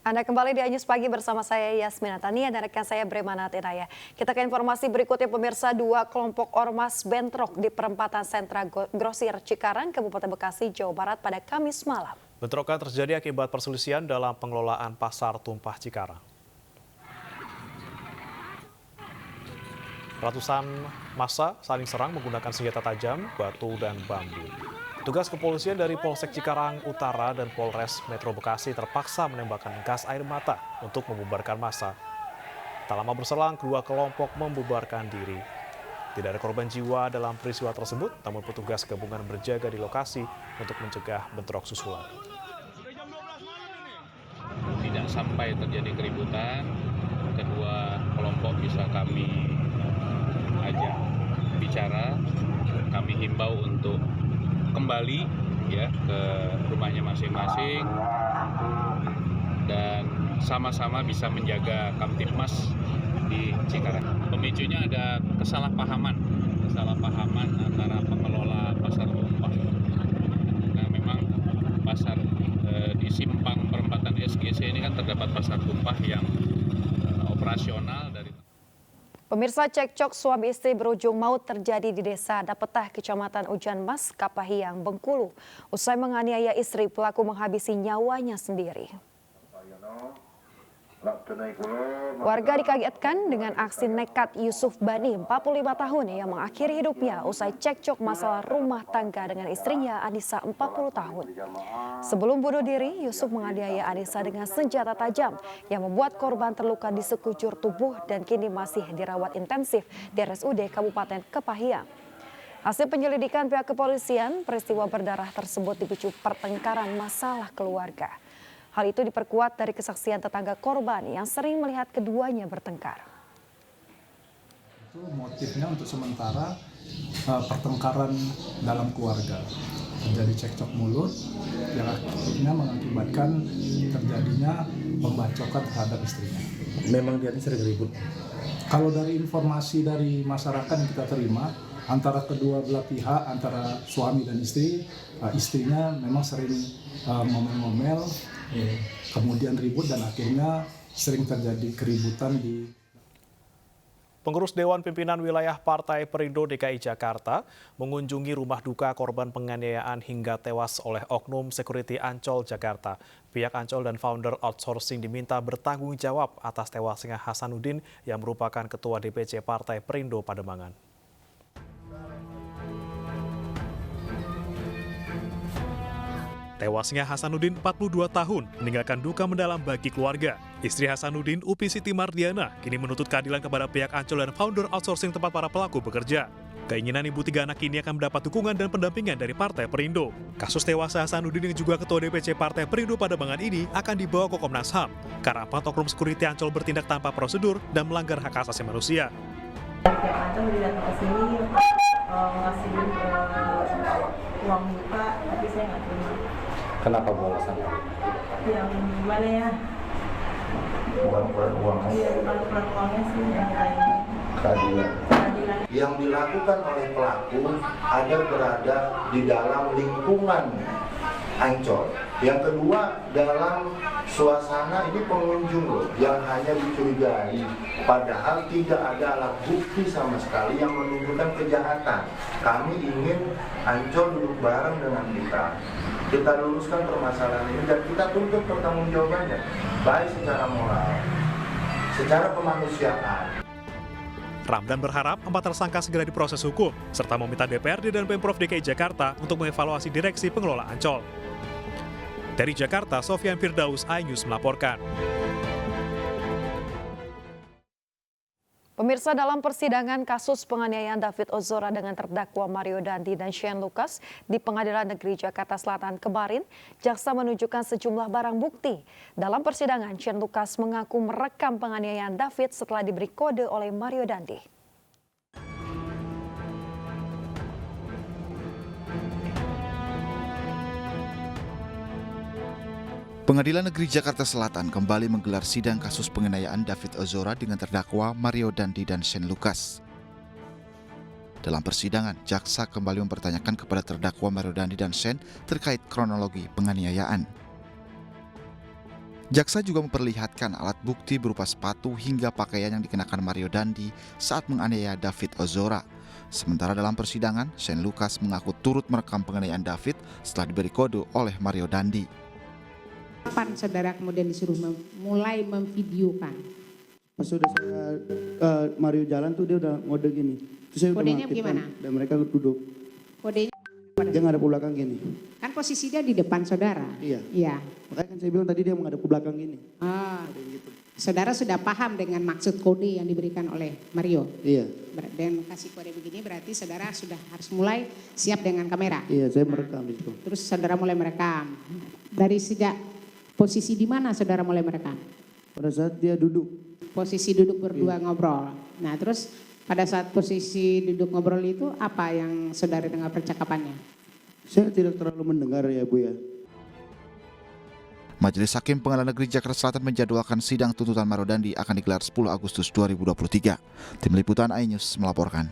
Anda kembali di Anyus Pagi bersama saya Yasmin Natania dan rekan saya Bremana Tinaya. Kita ke informasi berikutnya pemirsa, dua kelompok ormas bentrok di perempatan sentra Grosir Cikarang, Kabupaten Bekasi, Jawa Barat pada Kamis malam. Bentrokan terjadi akibat perselisihan dalam pengelolaan pasar tumpah Cikarang. Ratusan massa saling serang menggunakan senjata tajam, batu, dan bambu. Petugas kepolisian dari Polsek Cikarang Utara dan Polres Metro Bekasi terpaksa menembakkan gas air mata untuk membubarkan massa. Tak lama berselang, kedua kelompok membubarkan diri. Tidak ada korban jiwa dalam peristiwa tersebut, namun petugas gabungan berjaga di lokasi untuk mencegah bentrok susulan. Tidak sampai terjadi keributan, kedua kelompok bisa kami ajak bicara, kami himbau untuk kembali ya ke rumahnya masing-masing dan sama-sama bisa menjaga Kamtipmas di Cikarang. Pemicunya ada kesalahpahaman antara pengelola pasar tumpah. Nah, memang pasar di simpang perempatan SGC ini kan terdapat pasar tumpah yang operasional dari. Pemirsa, cekcok suami istri berujung maut terjadi di desa Dapetah, Kecamatan Ujan Mas, Kapahiang, Bengkulu. Usai menganiaya istri, pelaku menghabisi nyawanya sendiri. Warga dikagetkan dengan aksi nekat Yusuf Bani, 45 tahun, yang mengakhiri hidupnya usai cekcok masalah rumah tangga dengan istrinya Anissa, 40 tahun. Sebelum bunuh diri, Yusuf menganiaya Anissa dengan senjata tajam yang membuat korban terluka di sekujur tubuh dan kini masih dirawat intensif di RSUD Kabupaten Kepahiang. Hasil penyelidikan pihak kepolisian, peristiwa berdarah tersebut dipicu pertengkaran masalah keluarga. Hal itu diperkuat dari kesaksian tetangga korban yang sering melihat keduanya bertengkar. Itu motifnya untuk sementara pertengkaran dalam keluarga. Terjadi cekcok mulut yang akhirnya mengakibatkan terjadinya pembacokan terhadap istrinya. Memang dia ini sering ribut? Kalau dari informasi dari masyarakat yang kita terima, antara kedua belah pihak, antara suami dan istri, istrinya memang sering ngomel-ngomel, kemudian ribut dan akhirnya sering terjadi keributan di. Pengurus Dewan Pimpinan Wilayah Partai Perindo DKI Jakarta mengunjungi rumah duka korban penganiayaan hingga tewas oleh oknum security Ancol Jakarta. Pihak Ancol dan founder outsourcing diminta bertanggung jawab atas tewasnya Hasanuddin yang merupakan ketua DPC Partai Perindo Pademangan. Tewasnya Hasanuddin, 42 tahun, meninggalkan duka mendalam bagi keluarga. Istri Hasanuddin, Upi Siti Mardiana, kini menuntut keadilan kepada pihak Ancol dan founder outsourcing tempat para pelaku bekerja. Keinginan ibu tiga anak ini akan mendapat dukungan dan pendampingan dari Partai Perindo. Kasus tewasnya Hasanuddin yang juga ketua DPC Partai Perindo Pademangan ini akan dibawa ke Komnas HAM karena 4 oknum security Ancol bertindak tanpa prosedur dan melanggar hak asasi manusia. Pihak Ancol datang ke sini ngasih uang buka, tapi saya nggak terima. Kenapa balasan? Yang gimana ya? Bukan uang. Iya, bukan uangnya sih yang lain. Keadilan. Yang dilakukan oleh pelaku ada berada di dalam lingkungan Ancol. Yang kedua, dalam suasana ini pengunjung loh yang hanya dicurigai, padahal tidak ada alat bukti sama sekali yang menunjukkan kejahatan. Kami ingin Ancol duduk bareng dengan kita luruskan permasalahan ini dan kita tuntut pertanggungjawabannya, baik secara moral, secara kemanusiaan. Ramdan berharap 4 tersangka segera diproses hukum, serta meminta DPRD dan Pemprov DKI Jakarta untuk mengevaluasi direksi pengelola Ancol. Dari Jakarta, Sofian Firdaus, iNews melaporkan. Pemirsa, dalam persidangan kasus penganiayaan David Ozora dengan terdakwa Mario Dandi dan Shane Lucas di Pengadilan Negeri Jakarta Selatan kemarin, jaksa menunjukkan sejumlah barang bukti. Dalam persidangan, Shane Lucas mengaku merekam penganiayaan David setelah diberi kode oleh Mario Dandi. Pengadilan Negeri Jakarta Selatan kembali menggelar sidang kasus penganiayaan David Ozora dengan terdakwa Mario Dandi dan Shane Lucas. Dalam persidangan, jaksa kembali mempertanyakan kepada terdakwa Mario Dandi dan Shane terkait kronologi penganiayaan. Jaksa juga memperlihatkan alat bukti berupa sepatu hingga pakaian yang dikenakan Mario Dandi saat menganiaya David Ozora. Sementara dalam persidangan, Shane Lucas mengaku turut merekam penganiayaan David setelah diberi kode oleh Mario Dandi. Kapan saudara kemudian disuruh mulai memvideokan? Pas sudah saya Mario jalan tuh dia udah ngode gini. Terus saya Kodenya udah gimana? Dan mereka duduk. Kodenya Dia ngadep ke belakang gini. kan posisi dia di depan saudara. Iya. Iya. Makanya kan saya bilang tadi dia menghadap ke belakang gini. Ah, Gitu. saudara sudah paham dengan maksud kode yang diberikan oleh Mario. Iya. Dan kasih kode begini berarti saudara sudah harus mulai siap dengan kamera. Iya, saya merekam itu. Terus saudara mulai merekam. Dari sejak posisi di mana saudara mulai merekam? Pada saat dia duduk. Posisi duduk berdua ngobrol. Nah terus pada saat posisi duduk ngobrol itu apa yang saudara dengar percakapannya? Saya tidak terlalu mendengar ya Bu ya. Majelis Hakim Pengadilan Negeri Jakarta Selatan menjadwalkan sidang tuntutan Mario Dandi akan digelar 10 Agustus 2023. Tim Liputan iNews melaporkan.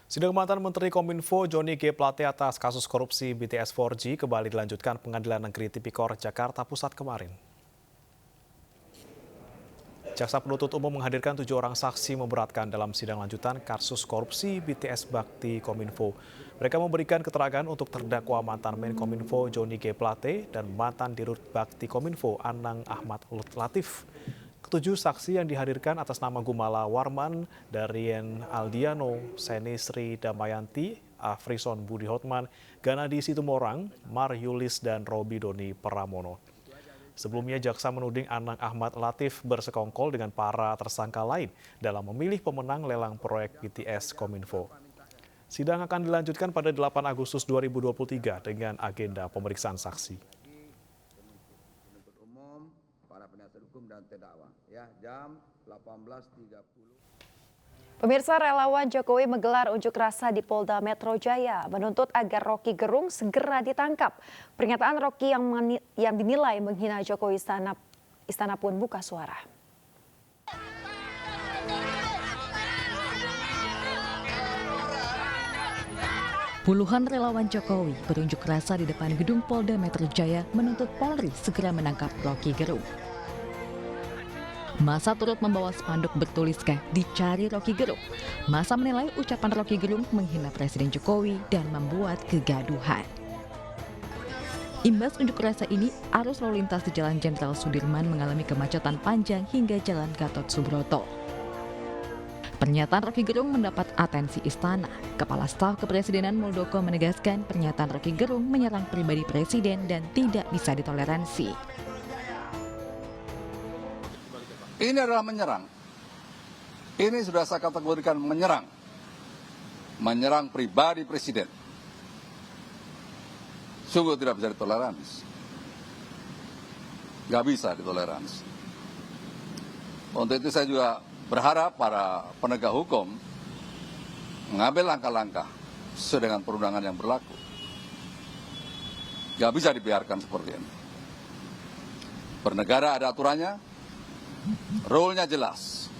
Sidang mantan Menteri Kominfo Johnny G. Plate atas kasus korupsi BTS 4G kembali dilanjutkan Pengadilan Negeri Tipikor Jakarta Pusat kemarin. Jaksa penuntut umum menghadirkan 7 orang saksi memberatkan dalam sidang lanjutan kasus korupsi BTS Bakti Kominfo. Mereka memberikan keterangan untuk terdakwa mantan Menkominfo Johnny G. Plate dan mantan Dirut Bakti Kominfo Anang Ahmad Latif. Ketujuh saksi yang dihadirkan atas nama Gumala Warman, Darien Aldiano, Seni Sri Damayanti, Afrison Budi Hotman, Ganadi Situmorang, Mar Yulis, dan Robi Doni Pramono. Sebelumnya jaksa menuding Anang Ahmad Latif bersekongkol dengan para tersangka lain dalam memilih pemenang lelang proyek BTS Kominfo. Sidang akan dilanjutkan pada 8 Agustus 2023 dengan agenda pemeriksaan saksi. Penuntut umum, para penasihat hukum dan terdakwa, ya, jam 18.30. Pemirsa, relawan Jokowi menggelar unjuk rasa di Polda Metro Jaya menuntut agar Rocky Gerung segera ditangkap. Pernyataan Rocky yang dinilai menghina Jokowi istana pun buka suara. Puluhan relawan Jokowi berunjuk rasa di depan gedung Polda Metro Jaya menuntut Polri segera menangkap Rocky Gerung. Masa turut membawa spanduk bertuliskan "Dicari Rocky Gerung". Masa menilai ucapan Rocky Gerung menghina Presiden Jokowi dan membuat kegaduhan. Imbas unjuk rasa ini, arus lalu lintas di Jalan Jenderal Sudirman mengalami kemacetan panjang hingga Jalan Gatot Subroto. Pernyataan Rocky Gerung mendapat atensi istana. Kepala Staf Kepresidenan Muldoko menegaskan pernyataan Rocky Gerung menyerang pribadi Presiden dan tidak bisa ditoleransi. Ini adalah menyerang. Ini sudah saya kategorikan menyerang. Menyerang pribadi Presiden. Sungguh tidak bisa ditoleransi. Gak bisa ditoleransi. Untuk itu saya juga berharap para penegak hukum mengambil langkah-langkah sesuai dengan perundangan yang berlaku. Gak bisa dibiarkan seperti ini. Bernegara ada aturannya. Role-nya jelas.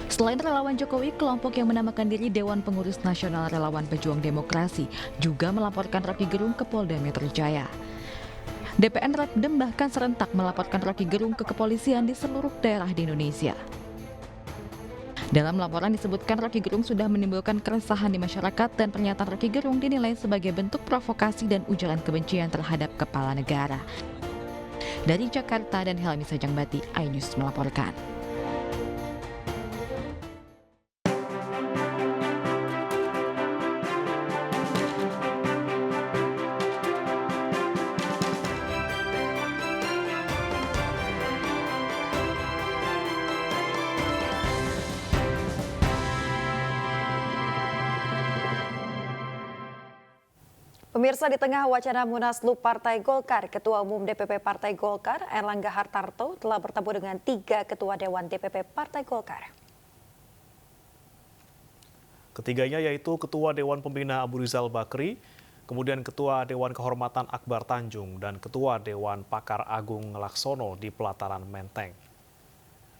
Selain relawan Jokowi, kelompok yang menamakan diri Dewan Pengurus Nasional Relawan Pejuang Demokrasi juga melaporkan Rocky Gerung ke Polda Metro Jaya. DPN Rapdem bahkan serentak melaporkan Rocky Gerung ke kepolisian di seluruh daerah di Indonesia. Dalam laporan disebutkan Rocky Gerung sudah menimbulkan keresahan di masyarakat dan pernyataan Rocky Gerung dinilai sebagai bentuk provokasi dan ujaran kebencian terhadap kepala negara. Dari Jakarta dan Helmi Sajangbati, iNews melaporkan. Pemirsa, di tengah wacana Munaslup Partai Golkar, Ketua Umum DPP Partai Golkar, Erlangga Hartarto, telah bertemu dengan 3 Ketua Dewan DPP Partai Golkar. Ketiganya yaitu Ketua Dewan Pembina Abu Rizal Bakri, kemudian Ketua Dewan Kehormatan Akbar Tanjung, dan Ketua Dewan Pakar Agung Laksono di Pelataran Menteng.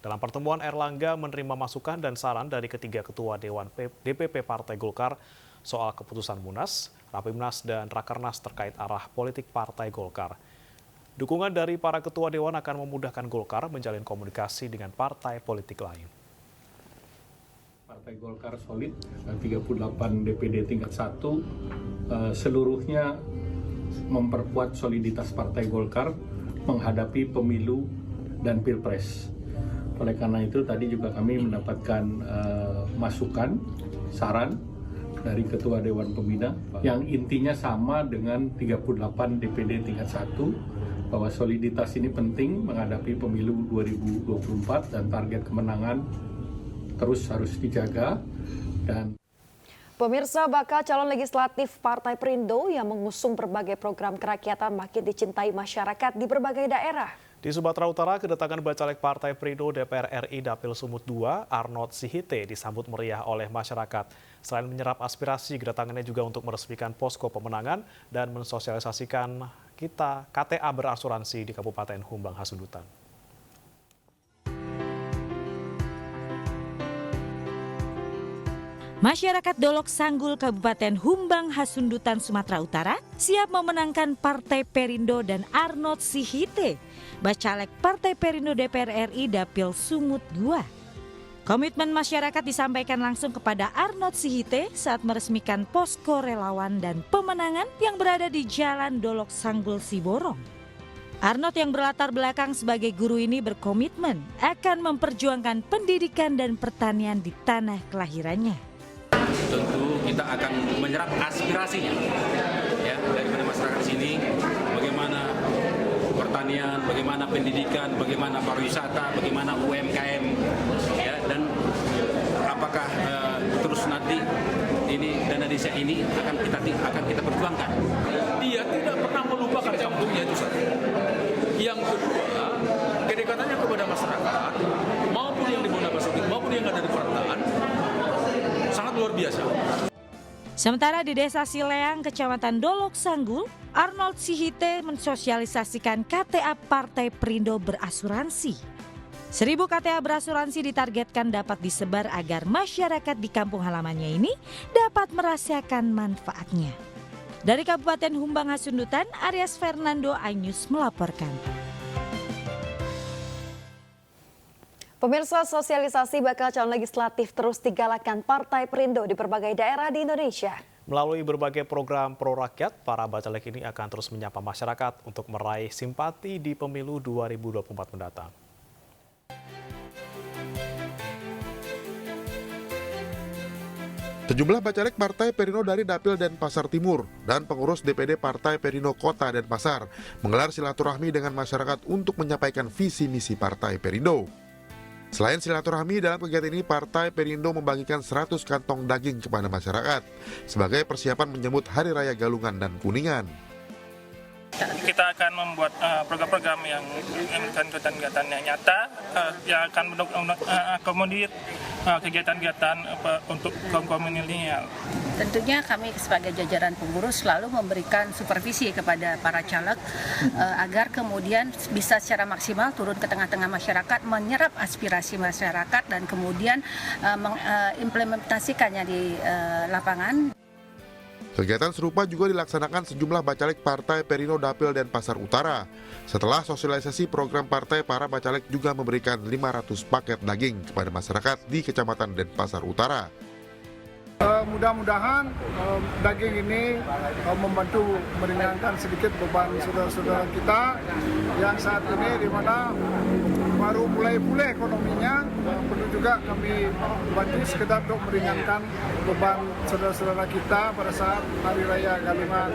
Dalam pertemuan, Erlangga menerima masukan dan saran dari ketiga Ketua Dewan DPP Partai Golkar soal keputusan Munas, Rapimnas, dan Rakernas terkait arah politik Partai Golkar. Dukungan dari para ketua Dewan akan memudahkan Golkar menjalin komunikasi dengan partai politik lain. Partai Golkar solid, 38 DPD tingkat 1, seluruhnya memperkuat soliditas Partai Golkar menghadapi pemilu dan pilpres. Oleh karena itu tadi juga kami mendapatkan masukan, saran dari Ketua Dewan Pembina yang intinya sama dengan 38 DPD tingkat 1, bahwa soliditas ini penting menghadapi pemilu 2024 dan target kemenangan terus harus dijaga. Dan Pemirsa, bakal calon legislatif Partai Perindo yang mengusung berbagai program kerakyatan makin dicintai masyarakat di berbagai daerah. Di Sumatera Utara, kedatangan Bacalek Partai Perindo DPR RI Dapil Sumut II, Arnold Sihite, disambut meriah oleh masyarakat. Selain menyerap aspirasi, kedatangannya juga untuk meresmikan posko pemenangan dan mensosialisasikan KTA berasuransi di Kabupaten Humbang Hasundutan. Masyarakat Dolok Sanggul Kabupaten Humbang Hasundutan Sumatera Utara siap memenangkan Partai Perindo dan Arnold Sihite, Bacalek Partai Perindo DPR RI Dapil Sumut II. Komitmen masyarakat disampaikan langsung kepada Arnold Sihite saat meresmikan posko relawan dan pemenangan yang berada di Jalan Dolok Sanggul Siborong. Arnold yang berlatar belakang sebagai guru ini berkomitmen akan memperjuangkan pendidikan dan pertanian di tanah kelahirannya. Tentu kita akan menyerap aspirasinya ya daripada masyarakat sini, bagaimana pertanian, bagaimana pendidikan, bagaimana pariwisata, bagaimana UMKM ya, dan apakah terus nanti ini dana desa ini akan kita perjuangkan. Dia tidak pernah melupakan kampungnya itu satu. Yang kedua, kedekatannya kepada masyarakat maupun yang di Bonapasiti maupun yang ada di perantauan sangat luar biasa. Sementara di Desa Sileang, Kecamatan Dolok Sanggul, Arnold Sihite mensosialisasikan KTA Partai Perindo berasuransi. 1.000 KTA berasuransi ditargetkan dapat disebar agar masyarakat di kampung halamannya ini dapat merasakan manfaatnya. Dari Kabupaten Humbang Hasundutan, Aries Fernando, iNews melaporkan. Pemirsa, sosialisasi bakal calon legislatif terus digalakan Partai Perindo di berbagai daerah di Indonesia. Melalui berbagai program pro rakyat, para bacalek ini akan terus menyapa masyarakat untuk meraih simpati di pemilu 2024 mendatang. Sejumlah bacalek Partai Perindo dari Dapil Denpasar Timur dan pengurus DPD Partai Perindo Kota Denpasar menggelar silaturahmi dengan masyarakat untuk menyampaikan visi misi Partai Perindo. Selain silaturahmi, dalam kegiatan ini Partai Perindo membagikan 100 kantong daging kepada masyarakat sebagai persiapan menyambut Hari Raya Galungan dan Kuningan. Kita akan membuat program-program yang memberikan kegiatan-kegiatan yang nyata, yang akan mengakomodir kegiatan-kegiatan untuk kaum milenial. Tentunya kami sebagai jajaran pengurus selalu memberikan supervisi kepada para caleg agar kemudian bisa secara maksimal turun ke tengah-tengah masyarakat, menyerap aspirasi masyarakat dan kemudian mengimplementasikannya di lapangan. Kegiatan serupa juga dilaksanakan sejumlah bacalek Partai Perindo Dapil Denpasar Utara. Setelah sosialisasi program partai, para bacalek juga memberikan 500 paket daging kepada masyarakat di Kecamatan Denpasar Utara. Mudah-mudahan daging ini membantu meringankan sedikit beban saudara-saudara kita yang saat ini di mana baru mulai pulih ekonominya. Perlu juga kami bantu sekedar untuk meringankan beban saudara-saudara kita pada saat Hari Raya Galungan.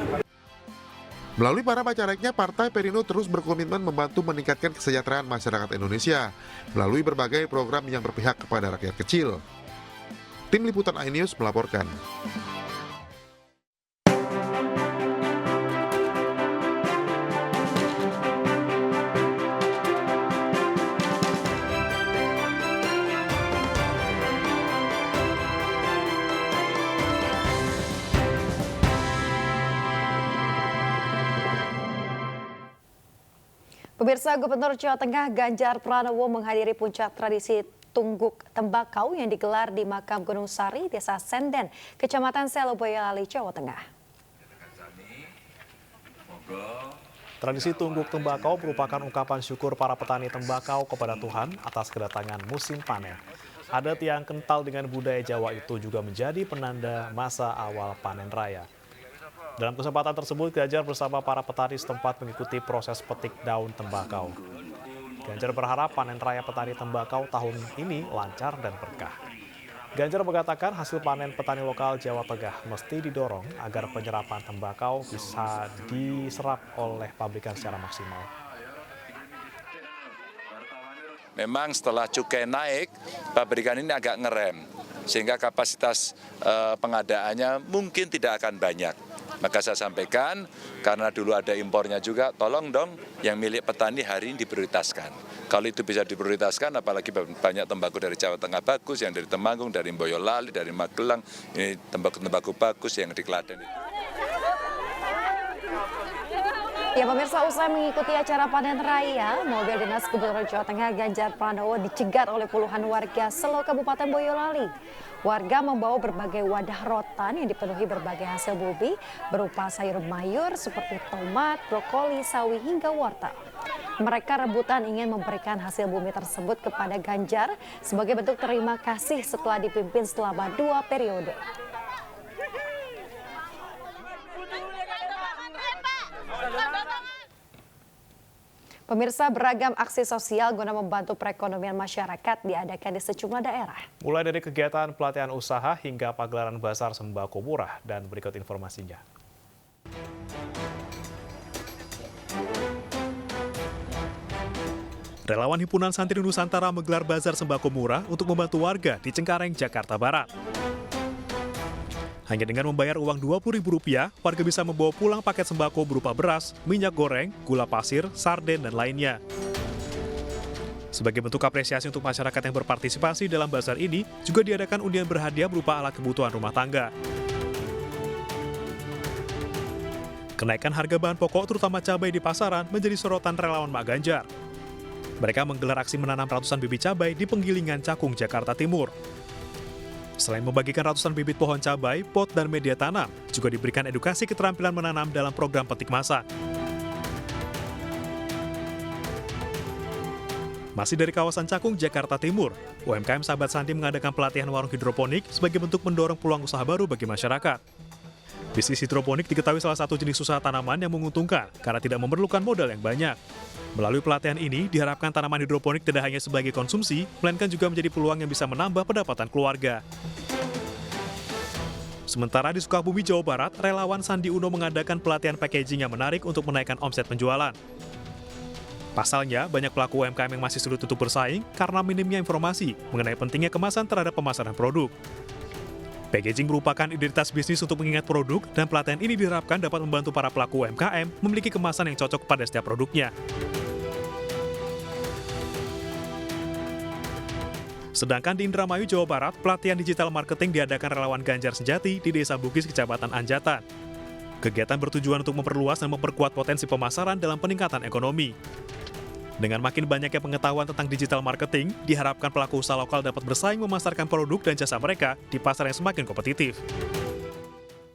Melalui para bacaleknya, Partai Perindo terus berkomitmen membantu meningkatkan kesejahteraan masyarakat Indonesia melalui berbagai program yang berpihak kepada rakyat kecil. Tim Liputan iNews melaporkan. Pemirsa, Gubernur Jawa Tengah Ganjar Pranowo menghadiri puncak tradisi tungguk tembakau yang digelar di makam Gunung Sari, Desa Senden, Kecamatan Selo, Boyolali, Jawa Tengah. Tradisi tungguk tembakau merupakan ungkapan syukur para petani tembakau kepada Tuhan atas kedatangan musim panen. Adat yang kental dengan budaya Jawa itu juga menjadi penanda masa awal panen raya. Dalam kesempatan tersebut, Ganjar bersama para petani setempat mengikuti proses petik daun tembakau. Ganjar berharap panen raya petani tembakau tahun ini lancar dan berkah. Ganjar mengatakan hasil panen petani lokal Jawa Tengah mesti didorong agar penyerapan tembakau bisa diserap oleh pabrikan secara maksimal. Memang setelah cukai naik, pabrikan ini agak ngerem, sehingga kapasitas pengadaannya mungkin tidak akan banyak. Maka saya sampaikan, karena dulu ada impornya juga, tolong dong yang milik petani hari ini diprioritaskan. Kalau itu bisa diprioritaskan, apalagi banyak tembakau dari Jawa Tengah bagus, yang dari Temanggung, dari Boyolali, dari Magelang, ini tembakau bagus yang di Klaten. Ya pemirsa, usai mengikuti acara panen raya, mobil dinas Gubernur Jawa Tengah Ganjar Pranowo dicegat oleh puluhan warga Selo Kabupaten Boyolali. Warga membawa berbagai wadah rotan yang dipenuhi berbagai hasil bumi berupa sayur mayur seperti tomat, brokoli, sawi hingga wortel. Mereka rebutan ingin memberikan hasil bumi tersebut kepada Ganjar sebagai bentuk terima kasih setelah dipimpin selama 2 periode. Pemirsa, beragam aksi sosial guna membantu perekonomian masyarakat diadakan di sejumlah daerah. Mulai dari kegiatan pelatihan usaha hingga pagelaran bazar sembako murah, dan berikut informasinya. Relawan Himpunan Santri Nusantara menggelar bazar sembako murah untuk membantu warga di Cengkareng, Jakarta Barat. Hanya dengan membayar uang Rp20.000, warga bisa membawa pulang paket sembako berupa beras, minyak goreng, gula pasir, sarden, dan lainnya. Sebagai bentuk apresiasi untuk masyarakat yang berpartisipasi dalam bazar ini, juga diadakan undian berhadiah berupa alat kebutuhan rumah tangga. Kenaikan harga bahan pokok terutama cabai di pasaran menjadi sorotan relawan Mak Ganjar. Mereka menggelar aksi menanam ratusan bibit cabai di Penggilingan Cakung, Jakarta Timur. Selain membagikan ratusan bibit pohon cabai, pot, dan media tanam, juga diberikan edukasi keterampilan menanam dalam program petik masak. Masih dari kawasan Cakung, Jakarta Timur, UMKM Sahabat Sandi mengadakan pelatihan warung hidroponik sebagai bentuk mendorong peluang usaha baru bagi masyarakat. Bisnis hidroponik diketahui salah satu jenis usaha tanaman yang menguntungkan karena tidak memerlukan modal yang banyak. Melalui pelatihan ini, diharapkan tanaman hidroponik tidak hanya sebagai konsumsi, melainkan juga menjadi peluang yang bisa menambah pendapatan keluarga. Sementara di Sukabumi, Jawa Barat, relawan Sandi Uno mengadakan pelatihan packaging yang menarik untuk menaikkan omset penjualan. Pasalnya, banyak pelaku UMKM yang masih sulit untuk bersaing karena minimnya informasi mengenai pentingnya kemasan terhadap pemasaran produk. Packaging merupakan identitas bisnis untuk mengingat produk, dan pelatihan ini diharapkan dapat membantu para pelaku UMKM memiliki kemasan yang cocok pada setiap produknya. Sedangkan di Indramayu, Jawa Barat, pelatihan digital marketing diadakan relawan Ganjar Sejati di Desa Bugis, Kecamatan Anjatan. Kegiatan bertujuan untuk memperluas dan memperkuat potensi pemasaran dalam peningkatan ekonomi. Dengan makin banyaknya pengetahuan tentang digital marketing, diharapkan pelaku usaha lokal dapat bersaing memasarkan produk dan jasa mereka di pasar yang semakin kompetitif.